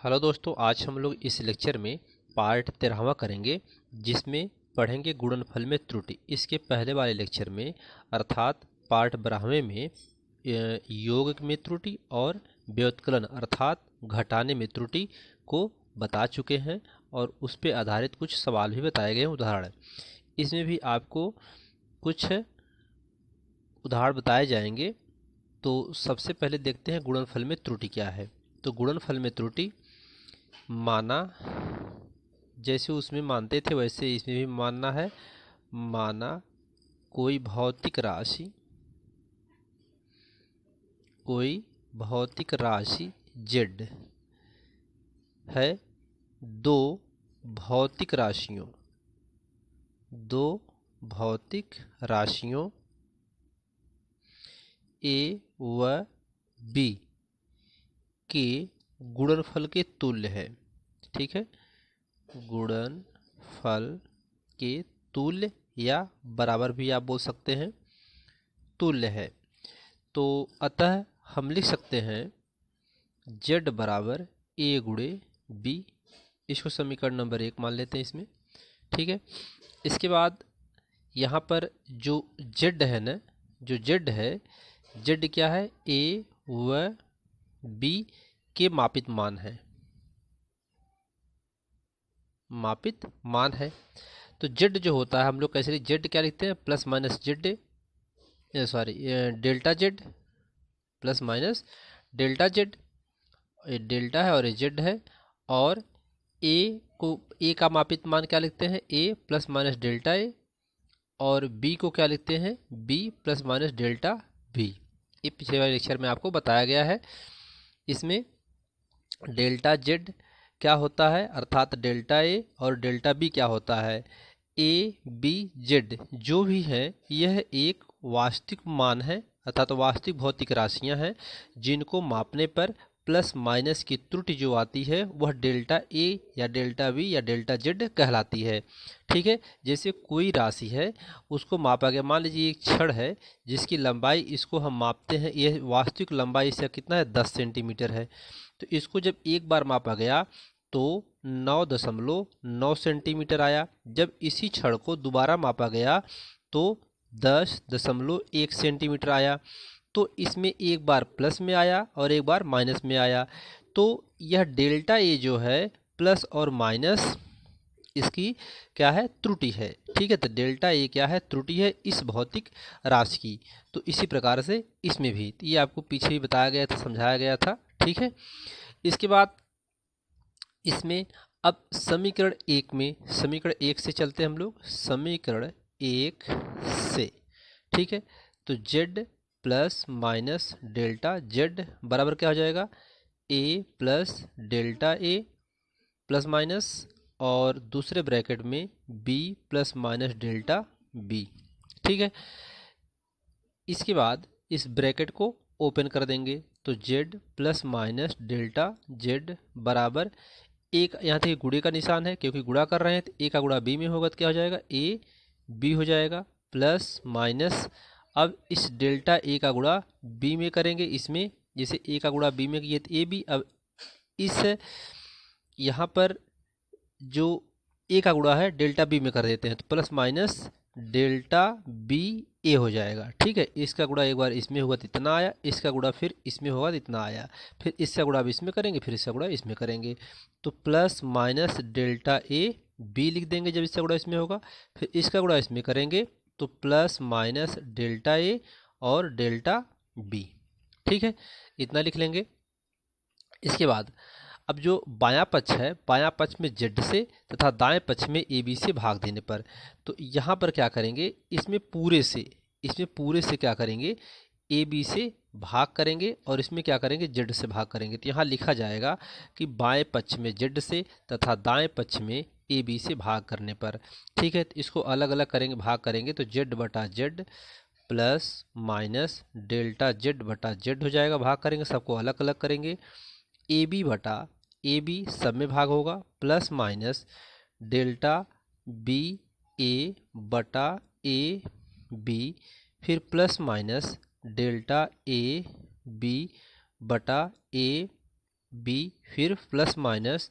Hello दोस्तों, आज हम लोग इस लेक्चर में पार्ट 13वां करेंगे जिसमें पढ़ेंगे गुणनफल में त्रुटि। इसके पहले वाले लेक्चर में अर्थात पार्ट 12वें में योग में त्रुटि और व्युत्कलन अर्थात घटाने में त्रुटि को बता चुके हैं और उस पर आधारित कुछ सवाल भी बताए गए हैं, उदाहरण। इसमें भी आपको कुछ उदाहरण बताए जाएंगे। तो सबसे पहले देखते हैं गुणनफल में त्रुटि क्या है। तो गुणनफल में त्रुटि माना, जैसे उसमें मानते थे वैसे इसमें भी मानना है। माना कोई भौतिक राशि z है दो भौतिक राशियों a व b के गुणनफल के तुल्य है। ठीक है, गुणनफल के तुल्य या बराबर भी आप बोल सकते हैं, तुल्य है। तो अतः हम लिख सकते हैं z बराबर a गुणे b। इसको समीकरण नंबर 1 मान लेते हैं इसमें। ठीक है, इसके बाद यहाँ पर जो z है ना, जो z है, z क्या है, a व b के मापित मान है। तो z जो होता है हम लोग कैसे z क्या लिखते हैं, plus minus Z, sorry delta Z plus minus delta Z. ये डेल्टा है और ये जेड है, और ए का मापित मान क्या लिखते हैं, A plus minus delta A, और बी को क्या लिखते हैं, B plus minus delta B. ये पिछले वाले लेक्चर में आपको बताया गया है। इसमें डेल्टा जेड क्या होता है अर्थात डेल्टा ए, और डेल्टा बी क्या होता है, ए बी जेड जो भी है यह एक वास्तविक मान है अर्थात वास्तविक भौतिक राशियां हैं जिनको मापने पर प्लस माइनस की त्रुटि जो आती है वह डेल्टा ए या डेल्टा बी या डेल्टा जेड कहलाती है। ठीक है, जैसे कोई राशि है उसको मापा गया, मान लीजिए एक छड़ है जिसकी लंबाई इसको हम मापते हैं, यह वास्तविक लंबाई इसका कितना है, 10 सेंटीमीटर है। तो इसको जब एक बार मापा गया तो 9.9 सेंटीमीटर आया। जब इसी छड़ को दोबारा मापा गया तो 10.1 सेंटीमीटर आया। तो इसमें एक बार प्लस में आया और एक बार माइनस में आया। तो यह डेल्टा ए जो है प्लस और माइनस इसकी क्या है, त्रुटि है। ठीक है, तो डेल्टा ए क्या है, त्रुटि है इस भौतिक राशि की। तो इसी प्रकार से इसमें भी, ये आपको पीछे ही बताया गया था, समझाया गया था। ठीक है, इसके बाद इसमें अब समीकरण 1 से चलते हैं हम लोग, समीकरण 1 से। ठीक है, तो z plus minus delta z बराबर क्या हो जाएगा, a plus delta a plus minus, और दूसरे ब्रैकेट में b plus minus delta b। ठीक है, इसके बाद इस ब्रैकेट को ओपन कर देंगे तो z plus minus delta z बराबर एक, यहाँ तक गुणे का निशान है क्योंकि गुणा कर रहे हैं, तो a का गुणा b में होगा तो क्या हो जाएगा, a b हो जाएगा प्लस माइनस। अब इस डेल्टा a का गुणा b में करेंगे, इसमें जैसे a का गुणा b में किए तो ab। अब इस यहाँ पर जो a का गुणा है डेल्टा b में कर देते हैं तो plus minus delta b a हो जाएगा। ठीक है, इसका गुणा एक बार इसमें होगा तो इतना आया, इसका गुणा फिर इसमें होगा तो इतना आया, फिर इसका गुणा अब इसमें करेंगे, फिर इसका गुणा इसमें करेंगे, तो plus minus delta a b लिख देंगे जब इसका गुणा इसमें होगा, फिर इसका गुणा इसमें करेंगे तो प्लस माइनस डेल्टा a और डेल्टा b। ठीक है, इतना लिख लेंगे। इसके बाद अब जो बायां पक्ष है, बायां पक्ष में z से तथा दाएं पक्ष में ab से भाग देने पर, तो यहाँ पर क्या करेंगे, इसमें पूरे से क्या करेंगे, ab से भाग करेंगे और इसमें क्या करेंगे, z से भाग करेंगे। तो यहाँ लिखा जाएगा कि बाएं पक्ष में z से तथा दाएं पक्ष में ab से भाग करने पर। ठीक है, तो इसको अलग अलग करेंगे, भाग करेंगे तो z बटा z plus minus delta z बटा z हो जाएगा। भाग करेंगे, सबको अलग अलग करेंगे, ab बटा ab सब में भाग होगा plus minus delta b a बटा a b, फिर plus minus delta a b बटा a बी, फिर प्लस माइनस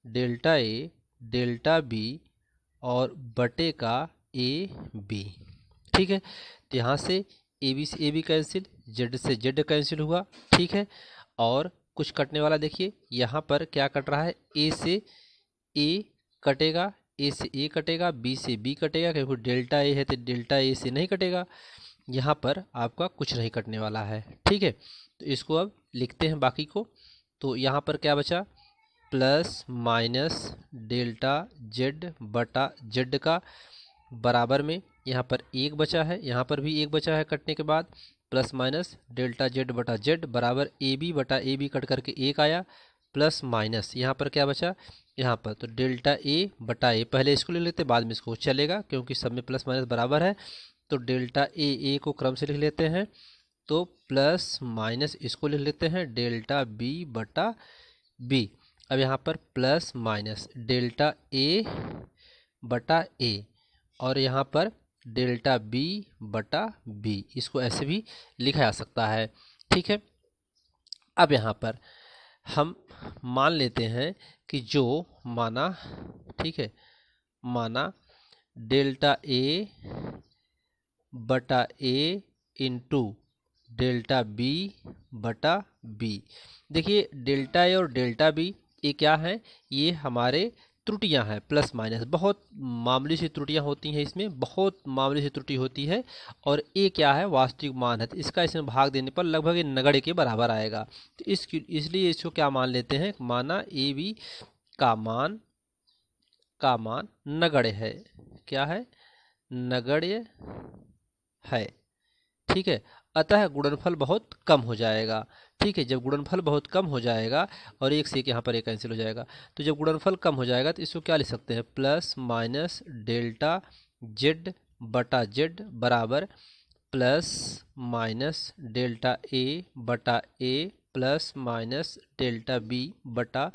डेल्टा ए डेल्टा बी और बटे का ए बी। ठीक है, तो यहाँ से ए बी से ए बी कैंसिल, जेड से जेड कैंसिल हुआ। ठीक है, और कुछ कटने वाला देखिए, यहाँ पर क्या कट रहा है, ए से ए कटेगा, ए से ए कटेगा, बी से बी कटेगा, क्योंकि डेल्टा ए है तो डेल्टा ए से नहीं कटेगा। यहाँ पर आपका कुछ नहीं कटने वाला है। ठीक है, तो इसको अब लिखते हैं बाकी को। तो यहाँ पर क्या बचा, प्लस माइनस डेल्टा जेड बटा जेड का बराबर में यहाँ पर एक बचा है, यहाँ पर भी एक बचा है कटने के बाद, प्लस माइनस डेल्टा जेड बटा जेड बराबर ए बी बटा ए बी कट करके एक आया, प्लस माइनस यहाँ पर क्या बचा, यहाँ पर तो डेल्टा ए बटा ए, पहले इसको ले लेते बाद में इसको, चलेगा क्योंकि सब में प्लस माइनस बराबर है। तो डेल्टा ए को क्रम से लिख लेते हैं, तो प्लस माइनस इसको लिख लेते हैं डेल्टा बी बटा बी। अब यहाँ पर प्लस माइनस डेल्टा ए बटा ए और यहाँ पर डेल्टा बी बटा बी, इसको ऐसे भी लिखा जा सकता है। ठीक है, अब यहाँ पर हम मान लेते हैं कि जो माना, ठीक है, माना डेल्टा ए बटा ए इंटू डेल्टा बी बटा बी। देखिए डेल्टा ए और डेल्टा बी ये क्या है, ये हमारे त्रुटियां हैं, प्लस माइनस बहुत मामूली सी त्रुटियां होती हैं, इसमें बहुत मामूली सी त्रुटि होती है। और ए क्या है, वास्तविक मान है, तो इसका इसमें भाग देने पर लगभग ये नगण्य के बराबर आएगा। तो इसलिए इसको क्या मान लेते हैं, माना ए बी का मान नगण्य है, क्या है, नगण्य है। ठीक है, अतः गुणनफल बहुत कम हो जाएगा। ठीक है, जब गुणनफल बहुत कम हो जाएगा और एक से एक यहाँ पर एक कैंसिल हो जाएगा, तो जब गुणनफल कम हो जाएगा तो इसको क्या लिख सकते हैं, प्लस माइनस डेल्टा जेड बटा जेड बराबर प्लस माइनस डेल्टा ए बटा ए प्लस माइनस डेल्टा बी बटा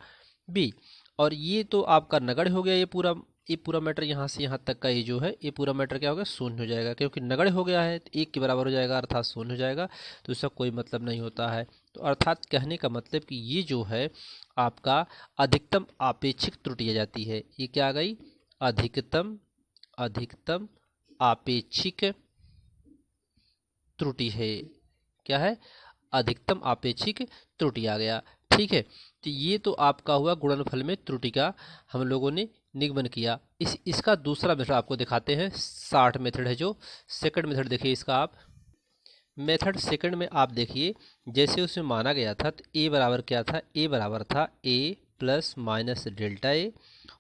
बी। और ये तो आपका नगण्य हो गया, ये पूरा मैटर यहाँ से यहाँ तक का ये जो है, ये पूरा मैटर क्या हो गया, शून्य हो जाएगा, क्योंकि नगण्य हो गया है तो एक के बराबर हो जाएगा, अर्थात शून्य हो जाएगा। तो इसका कोई मतलब नहीं होता है। तो अर्थात कहने का मतलब कि ये जो है आपका अधिकतम आपेक्षिक त्रुटि आ जाती है। ये क्या आ गई, अधिकतम आपेक्षिक त्रुटि है, क्या है, अधिकतम आपेक्षिक त्रुटि आ गया। ठीक है, तो ये तो आपका हुआ गुणनफल में त्रुटि का हम लोगों ने निगमन किया। इसका दूसरा मेथड आपको दिखाते हैं, 60 मेथड है जो सेकंड मेथड। देखिए इसका आप मेथड सेकंड में आप देखिए, जैसे उसमें माना गया था तो ए बराबर क्या था, ए बराबर था A plus minus delta A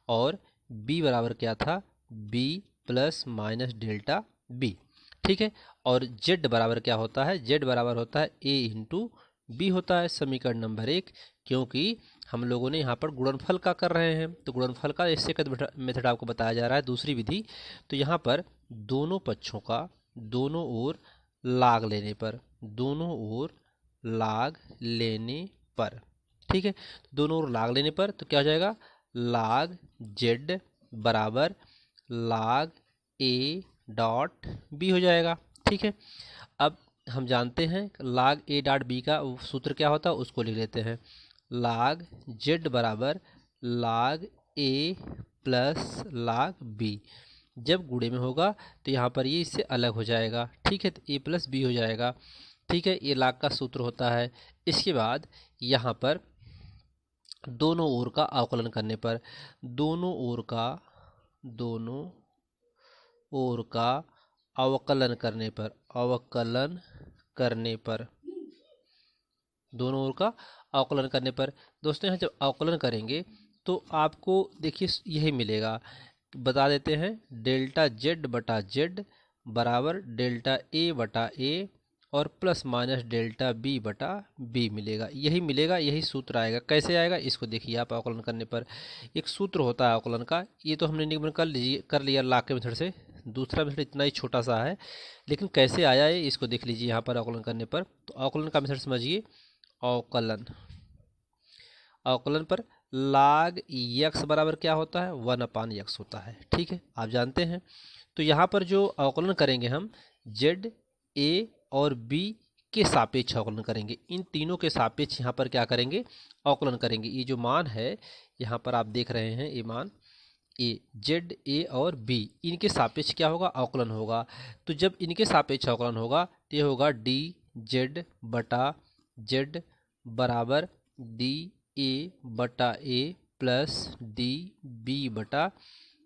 और बी बराबर क्या था, B plus minus delta B. ठीक है, और जेड बराबर क्या होता है, जेड बराबर होता है ए इंटू बी होता है, समीकरण नंबर 1। क्योंकि हम लोगों ने यहाँ पर गुणनफल का कर रहे हैं, तो गुणनफल का इससे मेथड आपको बताया जा रहा है, दूसरी विधि। तो यहाँ पर दोनों पक्षों का दोनों ओर लाग लेने पर, दोनों ओर लाग लेने पर, ठीक है, दोनों ओर लाग लेने पर तो क्या हो जाएगा, लाग जेड बराबर लाग ए डॉट बी हो जाएगा। ठीक है, अब हम जानते हैं लाग ए डॉट बी का सूत्र क्या होता है, उसको लिख लेते हैं, लाग जेड बराबर लाग ए प्लस लाग बी। जब गुणे में होगा तो यहाँ पर ये इससे अलग हो जाएगा। ठीक है, तो ए प्लस बी हो जाएगा। ठीक है, ये लाग का सूत्र होता है। इसके बाद यहाँ पर दोनों ओर का अवकलन करने पर, दोनों ओर का अवकलन करने पर, दोनों ओर का अवकलन करने पर दोस्तों यहाँ जब अवकलन करेंगे तो आपको देखिए यही मिलेगा, बता देते हैं, डेल्टा जेड बटा जेड बराबर डेल्टा ए बटा ए और प्लस माइनस डेल्टा बी बटा बी मिलेगा, यही मिलेगा, यही सूत्र आएगा। कैसे आएगा इसको देखिए आप, अवकलन करने पर एक सूत्र होता है अवकलन का, ये तो हमने निगमन कर लिया लाग के मेथड से। दूसरा मेथड इतना ही छोटा सा है, लेकिन कैसे आया है इसको देख लीजिए यहाँ पर अवकलन करने पर। तो अवकलन का मेथड समझिए, अवकलन पर लाग यक्स बराबर क्या होता है, 1/x होता है। ठीक है, आप जानते हैं। तो यहाँ पर जो अवकलन करेंगे हम जेड ए और बी इनके सापेक्ष अवकलन करेंगे। इन तीनों के सापेक्ष यहाँ पर क्या करेंगे, अवकलन करेंगे। ये जो मान है यहाँ पर आप देख रहे हैं, ये मान ए, जेड, ए और बी, इनके सापेक्ष क्या होगा, अवकलन होगा। तो जब इनके सापेक्ष अवकलन होगा तो ये होगा डी जेड बटा जेड बराबर डी ए बटा ए प्लस डी बी बटा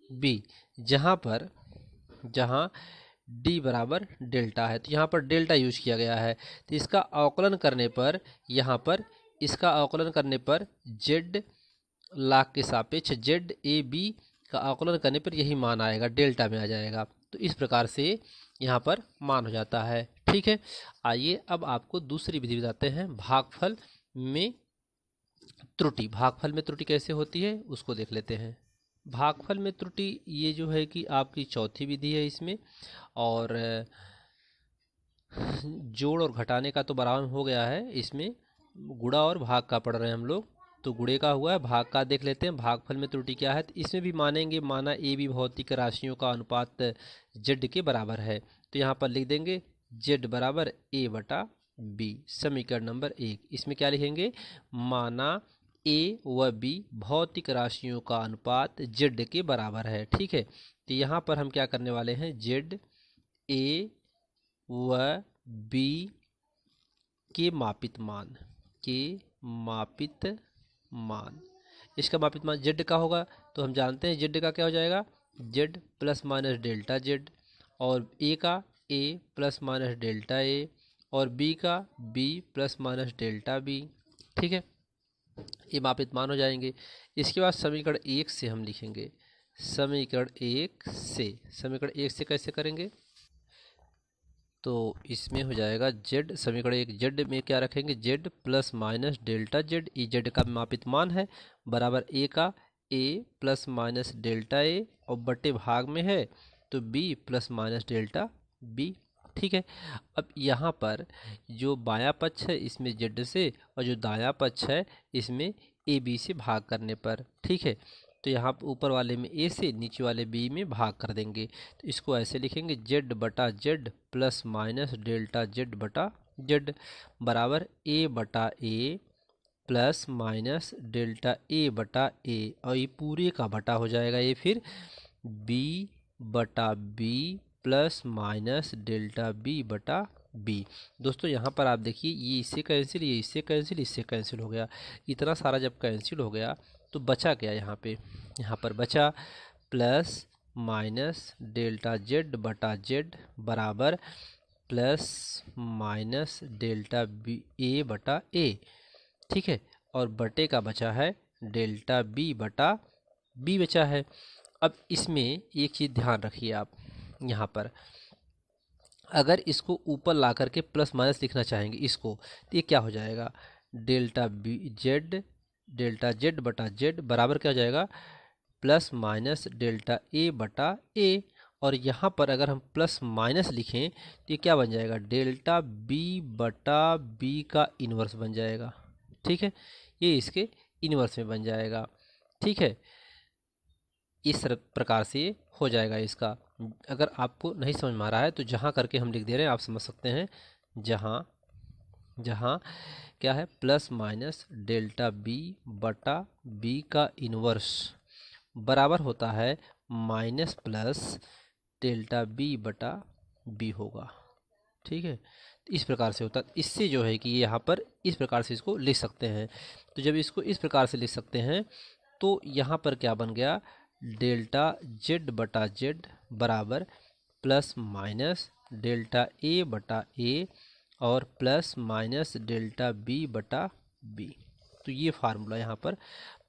बी, जहाँ डी बराबर डेल्टा है। तो यहाँ पर डेल्टा यूज किया गया है। तो इसका अवकलन करने पर यहाँ पर इसका अवकलन करने पर जेड लाख के सापेक्ष जेड ए बी का अवकलन करने पर यही मान आएगा, डेल्टा में आ जाएगा। तो इस प्रकार से यहाँ पर मान हो जाता है। ठीक है, आइए अब आपको दूसरी विधि बताते हैं, भागफल में त्रुटि। भागफल में त्रुटि कैसे होती है उसको देख लेते हैं। भागफल में त्रुटि ये जो है कि आपकी चौथी विधि है इसमें, और जोड़ और घटाने का तो बराबर हो गया है। इसमें गुणा और भाग का पढ़ रहे हैं हम लोग, तो गुणे का हुआ है, भाग का देख लेते हैं। भागफल में त्रुटि क्या है, तो इसमें भी मानेंगे, माना ए बी भौतिक राशियों का अनुपात जेड के बराबर है। तो यहाँ पर लिख देंगे जेड बराबर ए बटा बी, समीकरण नंबर 1। इसमें क्या लिखेंगे, माना ए व बी भौतिक राशियों का अनुपात जेड के बराबर है। ठीक है, तो यहाँ पर हम क्या करने वाले हैं, जेड ए व बी के मापित मान, इसका मापित मान जेड का होगा। तो हम जानते हैं जेड का क्या हो जाएगा, Z plus minus delta Z, और ए का A plus minus delta A, और बी का B plus minus delta B. ठीक है, ये मापित मान हो जाएंगे। इसके बाद समीकरण 1 से हम लिखेंगे, समीकरण 1 से कैसे करेंगे, तो इसमें हो जाएगा जेड, समीकरण 1 जेड में क्या रखेंगे, Z plus minus delta Z, ई जेड का मापित मान है, बराबर ए का A plus minus delta A, और बटे भाग में है तो B plus minus delta B. ठीक है, अब यहाँ पर जो बायां पक्ष है इसमें जेड से, और जो दायां पक्ष है इसमें ए बी से भाग करने पर। ठीक है, तो यहाँ ऊपर वाले में ए से, नीचे वाले बी में भाग कर देंगे। तो इसको ऐसे लिखेंगे, जेड बटा Z plus minus delta Z बटा जेड बराबर ए बटा ए प्लस माइनस डेल्टा ए बटा ए, और ये पूरे का बटा हो जाएगा ये फिर बी बटा B plus minus delta B बटा बी। दोस्तों यहाँ पर आप देखिए, ये इससे कैंसिल, ये इससे कैंसिल, इससे कैंसिल हो गया। इतना सारा जब कैंसिल हो गया तो बचा क्या, यहाँ पर बचा प्लस माइनस डेल्टा जेड बटा जेड बराबर प्लस माइनस डेल्टा बी ए बटा ए। ठीक है, और बटे का बचा है डेल्टा बी बटा बी बचा है। अब इसमें एक चीज़ ध्यान रखिए आप, यहाँ पर अगर इसको ऊपर ला करके प्लस माइनस लिखना चाहेंगे इसको, तो ये क्या हो जाएगा, डेल्टा जेड बटा जेड बराबर क्या हो जाएगा, प्लस माइनस डेल्टा ए बटा ए। और यहाँ पर अगर हम प्लस माइनस लिखें तो ये क्या बन जाएगा, डेल्टा बी बटा बी का इन्वर्स बन जाएगा। ठीक है, ये इसके इन्वर्स में बन जाएगा। ठीक है, इस प्रकार से हो जाएगा इसका। अगर आपको नहीं समझ में आ रहा है तो जहाँ करके हम लिख दे रहे हैं, आप समझ सकते हैं। जहाँ क्या है, प्लस माइनस डेल्टा बी बटा बी का इन्वर्स बराबर होता है माइनस प्लस डेल्टा बी बटा बी होगा। ठीक है, इस प्रकार से होता है। इससे जो है कि यहाँ पर इस प्रकार से इसको लिख सकते हैं। तो जब इसको इस प्रकार से लिख सकते हैं तो यहाँ पर क्या बन गया, डेल्टा जेड बटा जेड बराबर प्लस माइनस डेल्टा ए बटा ए और प्लस माइनस डेल्टा बी बटा बी। तो ये फार्मूला यहाँ पर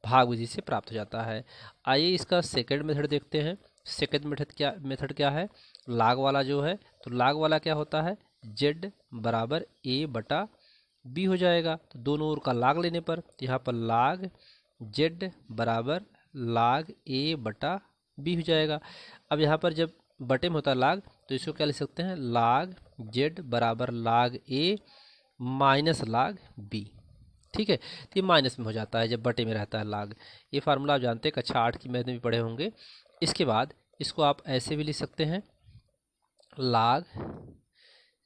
भाग विधि से प्राप्त हो जाता है। आइए इसका सेकंड मेथड देखते हैं। सेकंड मेथड क्या है, लाग वाला जो है। तो लाग वाला क्या होता है, जेड बराबर ए बटा बी हो जाएगा। तो दोनों ओर का लाग लेने पर यहाँ पर लाग जेड बराबर लाग ए बटा बी हो जाएगा। अब यहाँ पर जब बटे में होता है लाग, तो इसको क्या लिख सकते हैं, लाग जेड बराबर लाग ए माइनस लाग बी। ठीक है, तो ये माइनस में हो जाता है जब बटे में रहता है लाग। ये फार्मूला आप जानते हैं, कक्षा 8 की मैथ में भी पढ़े होंगे। इसके बाद इसको आप ऐसे भी लिख सकते हैं, लाग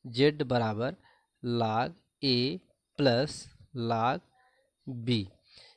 जेड बराबर log a plus log b।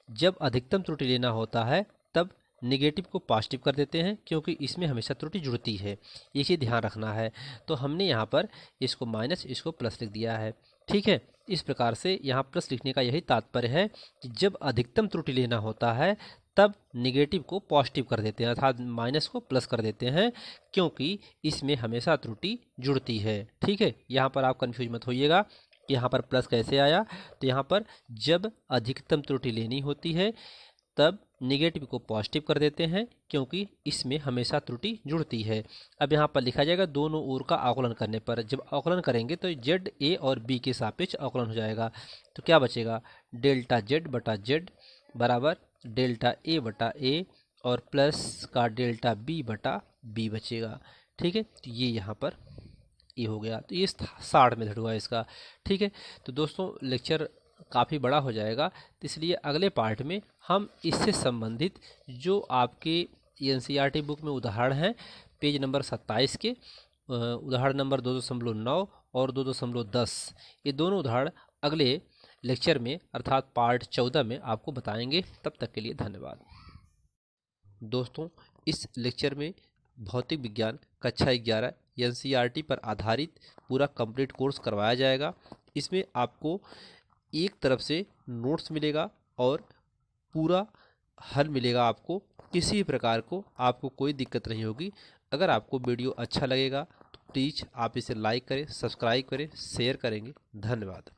जब अधिकतम त्रुटि लेना होता है तब निगेटिव को पॉजिटिव कर देते हैं, क्योंकि इसमें हमेशा त्रुटि जुड़ती है, ये चीज़ ध्यान रखना है। तो हमने यहाँ पर इसको माइनस इसको प्लस लिख दिया है। ठीक है, इस प्रकार से यहाँ प्लस लिखने का यही तात्पर्य है कि जब अधिकतम त्रुटि लेना होता है तब निगेटिव को पॉजिटिव कर देते हैं, अर्थात माइनस को प्लस कर देते हैं, क्योंकि इसमें हमेशा त्रुटि जुड़ती है। ठीक है, यहाँ पर आप कन्फ्यूज मत होइएगा कि यहाँ पर प्लस कैसे आया। तो यहाँ पर जब अधिकतम त्रुटि लेनी होती है तब निगेटिव को पॉजिटिव कर देते हैं, क्योंकि इसमें हमेशा त्रुटि जुड़ती है। अब यहाँ पर लिखा जाएगा दोनों ओर का अवकलन करने पर। जब अवकलन करेंगे तो जेड ए और बी के सापेक्ष अवकलन हो जाएगा। तो क्या बचेगा, डेल्टा जेड बटा जेड बराबर डेल्टा ए बटा ए और प्लस का डेल्टा बी बटा बी बचेगा। ठीक है, तो ये यहाँ पर ये हो गया। तो ये 60 मेथड हुआ इसका। ठीक है, तो दोस्तों लेक्चर काफ़ी बड़ा हो जाएगा, तो इसलिए अगले पार्ट में हम इससे संबंधित जो आपके एनसीईआरटी बुक में उदाहरण हैं पेज नंबर 27 के उदाहरण नंबर 2.9 और 2.10, ये दोनों उदाहरण अगले लेक्चर में अर्थात पार्ट 14 में आपको बताएंगे। तब तक के लिए धन्यवाद। दोस्तों, इस लेक्चर में भौतिक विज्ञान कक्षा 11 एनसीईआरटी पर आधारित पूरा कंप्लीट कोर्स करवाया जाएगा। इसमें आपको एक तरफ से नोट्स मिलेगा और पूरा हल मिलेगा। आपको किसी प्रकार को आपको कोई दिक्कत नहीं होगी। अगर आपको वीडियो अच्छा लगेगा तो प्लीज़ आप इसे लाइक करें, सब्सक्राइब करें, शेयर करेंगे। धन्यवाद।